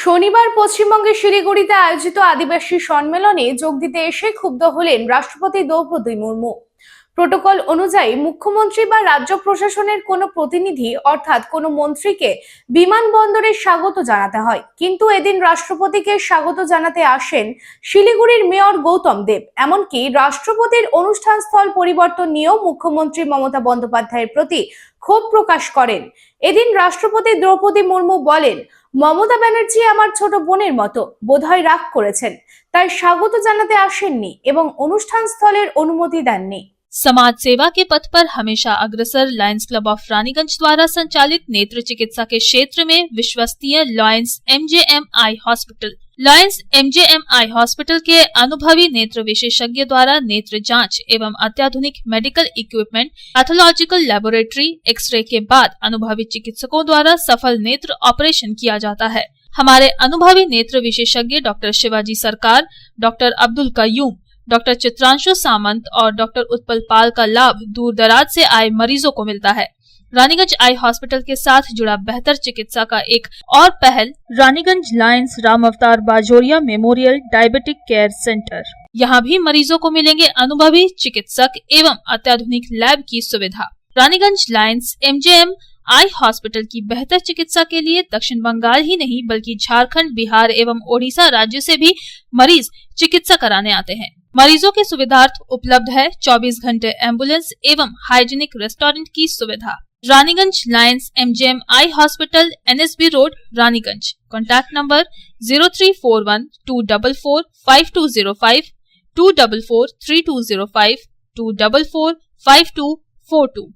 শনিবার পশ্চিমবঙ্গের শিলিগুড়িতে আয়োজিত আদিবাসী সম্মেলনে যোগ দিতে এসে ক্ষুব্ধ হলেন রাষ্ট্রপতি দ্রৌপদী মুর্মু। প্রোটোকল অনুযায়ী মুখ্যমন্ত্রী বা রাজ্য প্রশাসনের কোনো প্রতিনিধি অর্থাৎ কোনো মন্ত্রীকে বিমানবন্দরে স্বাগত জানাতে হয়, কিন্তু এদিন রাষ্ট্রপতিকে স্বাগত জানাতে আসেন শিলিগুড়ির মেয়র গৌতম দেব। এমনকি রাষ্ট্রপতির অনুষ্ঠানস্থল পরিবর্তন নিয়েও মুখ্যমন্ত্রী মমতা বন্দ্যোপাধ্যায়ের প্রতি ক্ষোভ প্রকাশ করেন। এদিন রাষ্ট্রপতি দ্রৌপদী মুর্মু বলেন, মমতা ব্যানার্জি আমার ছোট বোনের মতো, বোধহয় রাগ করেছেন, তাই স্বাগত জানাতে আসেননি এবং অনুষ্ঠান স্থলের অনুমতি দেননি। समाज सेवा के पथ पर हमेशा अग्रसर लायंस क्लब ऑफ रानीगंज द्वारा संचालित नेत्र चिकित्सा के क्षेत्र में विश्वसनीय लायंस एमजेएमआई हॉस्पिटल के अनुभवी नेत्र विशेषज्ञ द्वारा नेत्र जांच एवं अत्याधुनिक medical equipment, pathological laboratory, X ray के बाद अनुभवी चिकित्सकों द्वारा सफल नेत्र ऑपरेशन किया जाता है। हमारे अनुभवी नेत्र विशेषज्ञ डॉक्टर शिवाजी सरकार, डॉक्टर अब्दुल कयूम, डॉक्टर चित्रांशु सामंत और डॉक्टर उत्पल पाल का लाभ दूर दराज से आए मरीजों को मिलता है। रानीगंज आई हॉस्पिटल के साथ जुड़ा बेहतर चिकित्सा का एक और पहल रानीगंज लायंस राम अवतार Bajoria memorial diabetic care centre. यहाँ भी मरीजों को मिलेंगे अनुभवी चिकित्सक एवं अत्याधुनिक लैब की सुविधा। Raniganj Lions MJM eye hospital की बेहतर चिकित्सा के लिए दक्षिण बंगाल ही नहीं बल्कि झारखंड, बिहार एवं ओडिशा राज्य से भी मरीज चिकित्सा कराने आते हैं। मरीजों के सुविधार्थ उपलब्ध है 24 घंटे एम्बुलेंस एवं हाइजीनिक रेस्टोरेंट की सुविधा। Raniganj Lions MJM eye hospital, NSB road, Raniganj. Contact number 0341244520, 2443205, 2445242।